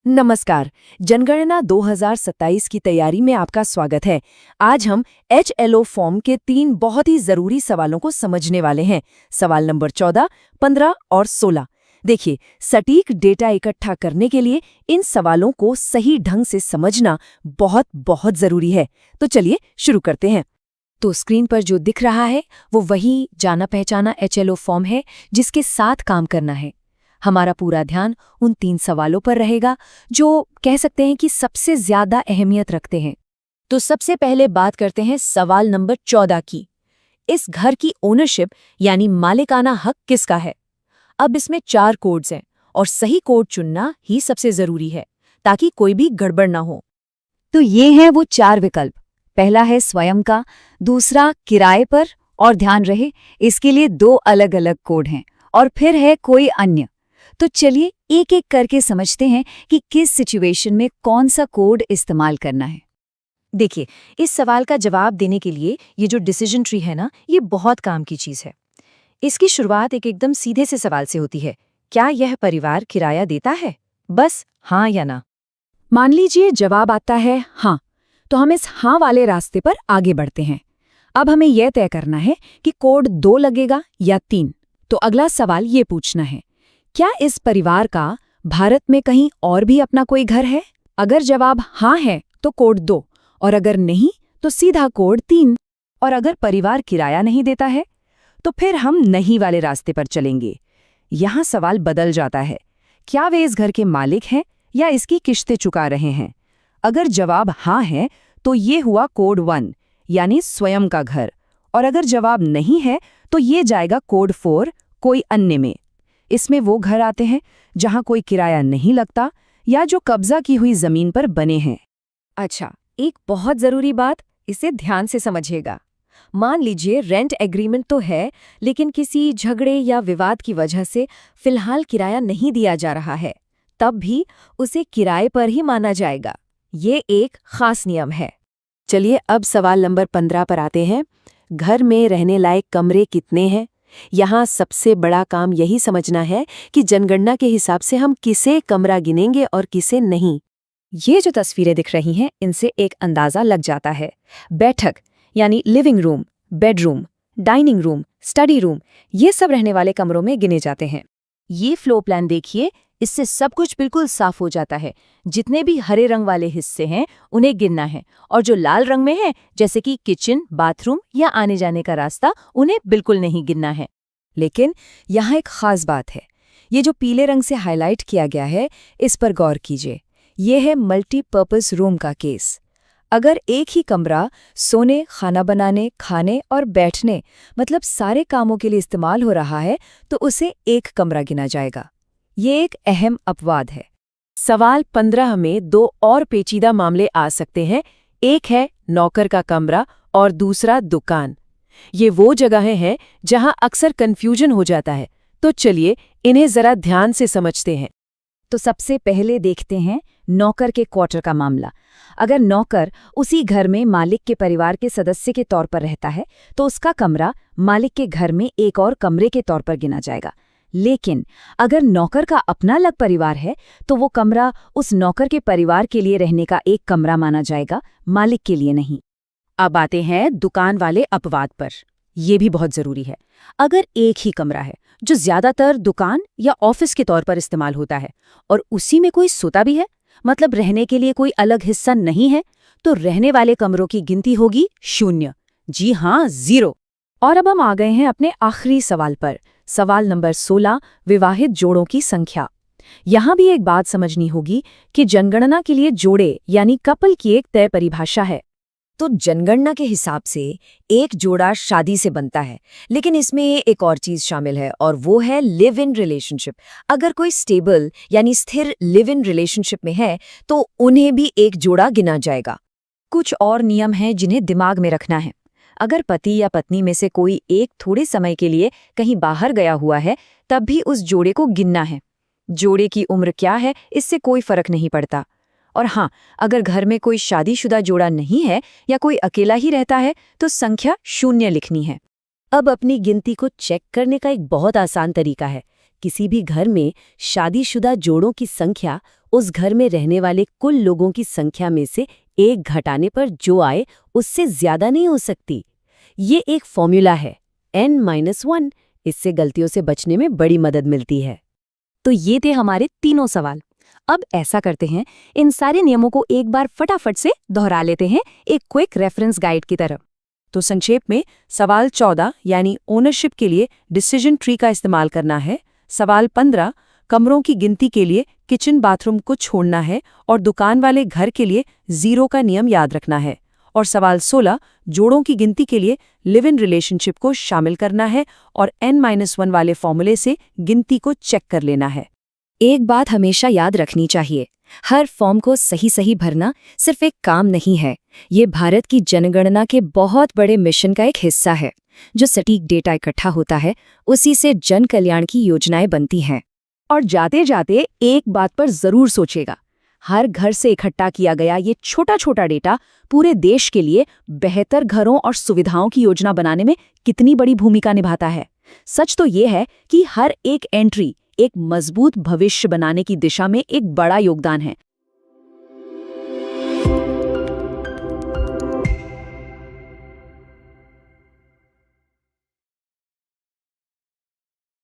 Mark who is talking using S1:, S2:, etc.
S1: नमस्कार। जनगणना 2027 की तैयारी में आपका स्वागत है। आज हम HLO फॉर्म के 3 बहुत ही जरूरी सवालों को समझने वाले हैं। सवाल नंबर 14, 15 और 16। देखिए, सटीक डेटा इकट्ठा करने के लिए इन सवालों को सही ढंग से समझना बहुत बहुत जरूरी है। तो चलिए शुरू करते हैं। तो स्क्रीन पर जो दिख रहा है वो वही जाना पहचाना HLO फॉर्म है जिसके साथ काम करना है। हमारा पूरा ध्यान उन 3 सवालों पर रहेगा जो कह सकते हैं कि सबसे ज्यादा अहमियत रखते हैं। तो सबसे पहले बात करते हैं सवाल नंबर 14 की। इस घर की ओनरशिप यानी मालिकाना हक किसका है? अब इसमें 4 कोड्स हैं और सही कोड चुनना ही सबसे जरूरी है ताकि कोई भी गड़बड़ ना हो। तो ये हैं वो 4 विकल्प। पहला है स्वयं का, दूसरा किराए पर, और ध्यान रहे इसके लिए 2 अलग-अलग कोड हैं, और फिर है कोई अन्य। तो चलिए एक एक करके समझते हैं कि किस सिचुएशन में कौन सा कोड इस्तेमाल करना है। देखिए, इस सवाल का जवाब देने के लिए ये जो डिसीजन ट्री है ना, ये बहुत काम की चीज है। इसकी शुरुआत एक एकदम सीधे से सवाल से होती है, क्या यह परिवार किराया देता है? बस हाँ या ना। मान लीजिए जवाब आता है हाँ, तो हम इस हाँ वाले रास्ते पर आगे बढ़ते हैं। अब हमें यह तय करना है कि कोड 2 लगेगा या 3। तो अगला सवाल ये पूछना है, क्या इस परिवार का भारत में कहीं और भी अपना कोई घर है? अगर जवाब हाँ है तो कोड 2, और अगर नहीं तो सीधा कोड 3। और अगर परिवार किराया नहीं देता है तो फिर हम नहीं वाले रास्ते पर चलेंगे। यहाँ सवाल बदल जाता है, क्या वे इस घर के मालिक हैं या इसकी किश्तें चुका रहे हैं? अगर जवाब हाँ है तो ये हुआ कोड 1 यानी स्वयं का घर, और अगर जवाब नहीं है तो ये जाएगा कोड 4 कोई अन्य में। इसमें वो घर आते हैं जहां कोई किराया नहीं लगता या जो कब्जा की हुई जमीन पर बने हैं। अच्छा, एक बहुत जरूरी बात, इसे ध्यान से समझिएगा। मान लीजिए रेंट एग्रीमेंट तो है, लेकिन किसी झगड़े या विवाद की वजह से फिलहाल किराया नहीं दिया जा रहा है, तब भी उसे किराए पर ही माना जाएगा। ये एक खास नियम है। चलिए अब सवाल नंबर 15 पर आते हैं। घर में रहने लायक कमरे कितने हैं? यहाँ सबसे बड़ा काम यही समझना है कि जनगणना के हिसाब से हम किसे कमरा गिनेंगे और किसे नहीं। ये जो तस्वीरें दिख रही हैं, इनसे एक अंदाजा लग जाता है। बैठक यानी living room, bedroom, dining room, study room, ये सब रहने वाले कमरों में गिने जाते हैं। ये फ्लो प्लान देखिए, इससे सब कुछ बिल्कुल साफ हो जाता है। जितने भी हरे रंग वाले हिस्से हैं उन्हें गिनना है, और जो लाल रंग में है जैसे कि किचन, बाथरूम या आने जाने का रास्ता, उन्हें बिल्कुल नहीं गिनना है। लेकिन यहाँ एक खास बात है, ये जो पीले रंग से हाईलाइट किया गया है, इस पर गौर कीजिए। ये है मल्टीपर्पस रूम का केस। अगर एक ही कमरा सोने, खाना बनाने, खाने और बैठने मतलब सारे कामों के लिए इस्तेमाल हो रहा है तो उसे एक कमरा गिना जाएगा। ये एक अहम अपवाद है। सवाल 15 में 2 और पेचीदा मामले आ सकते हैं। एक है नौकर का कमरा और दूसरा दुकान। ये वो जगहें हैं जहां अक्सर कंफ्यूजन हो जाता है। तो चलिए इन्हें जरा ध्यान से समझते हैं। तो सबसे पहले देखते हैं नौकर के क्वार्टर का मामला। अगर नौकर उसी घर में मालिक के परिवार के सदस्य के तौर पर रहता है तो उसका कमरा मालिक के घर में एक और कमरे के तौर पर गिना जाएगा। लेकिन अगर नौकर का अपना अलग परिवार है तो वो कमरा उस नौकर के परिवार के लिए रहने का एक कमरा माना जाएगा, मालिक के लिए नहीं। अब आते हैं दुकान वाले अपवाद पर। ये भी बहुत जरूरी है। अगर एक ही कमरा है जो ज्यादातर दुकान या ऑफिस के तौर पर इस्तेमाल होता है और उसी में कोई सोता भी है, मतलब रहने के लिए कोई अलग हिस्सा नहीं है, तो रहने वाले कमरों की गिनती होगी 0। जी हाँ, 0। और अब हम आ गए हैं अपने आखिरी सवाल पर। सवाल नंबर 16, विवाहित जोड़ों की संख्या। यहाँ भी एक बात समझनी होगी कि जनगणना के लिए जोड़े यानी कपल की एक तय परिभाषा है। तो जनगणना के हिसाब से एक जोड़ा शादी से बनता है, लेकिन इसमें एक और चीज शामिल है और वो है लिव इन रिलेशनशिप। अगर कोई स्टेबल यानी स्थिर लिव इन रिलेशनशिप में है तो उन्हें भी एक जोड़ा गिना जाएगा। कुछ और नियम हैं जिन्हें दिमाग में रखना है। अगर पति या पत्नी में से कोई एक थोड़े समय के लिए कहीं बाहर गया हुआ है, तब भी उस जोड़े को गिनना है। जोड़े की उम्र क्या है इससे कोई फर्क नहीं पड़ता। और हाँ, अगर घर में कोई शादीशुदा जोड़ा नहीं है या कोई अकेला ही रहता है तो संख्या 0 लिखनी है। अब अपनी गिनती को चेक करने का एक बहुत आसान तरीका है। किसी भी घर में शादीशुदा जोड़ों की संख्या उस घर में रहने वाले कुल लोगों की संख्या में से एक घटाने पर जो आए उससे ज्यादा नहीं हो सकती। ये एक फॉर्मूला है n-1। इससे गलतियों से बचने में बड़ी मदद मिलती है।
S2: तो ये थे हमारे तीनों सवाल। अब ऐसा करते हैं, इन सारे नियमों को एक बार फटाफट से दोहरा लेते हैं एक क्विक रेफरेंस गाइड की तरह।
S1: तो संक्षेप में सवाल 14 यानी ओनरशिप के लिए डिसीजन ट्री का इस्तेमाल करना है। सवाल 15 कमरों की गिनती के लिए किचन बाथरूम को छोड़ना है और दुकान वाले घर के लिए 0 का नियम याद रखना है। और सवाल 16 जोड़ों की गिनती के लिए लिव इन रिलेशनशिप को शामिल करना है और n-1 वाले फॉर्मूले से गिनती को चेक कर लेना है।
S2: एक बात हमेशा याद रखनी चाहिए, हर फॉर्म को सही सही भरना सिर्फ एक काम नहीं है, ये भारत की जनगणना के बहुत बड़े मिशन का एक हिस्सा है। जो सटीक डेटा इकट्ठा होता है उसी से जन कल्याण की योजनाएं बनती हैं।
S1: और जाते जाते एक बात पर जरूर सोचेगा, हर घर से इकट्ठा किया गया ये छोटा छोटा डेटा पूरे देश के लिए बेहतर घरों और सुविधाओं की योजना बनाने में कितनी बड़ी भूमिका निभाता है। सच तो ये है कि हर एक एंट्री एक मजबूत भविष्य बनाने की दिशा में एक बड़ा योगदान है।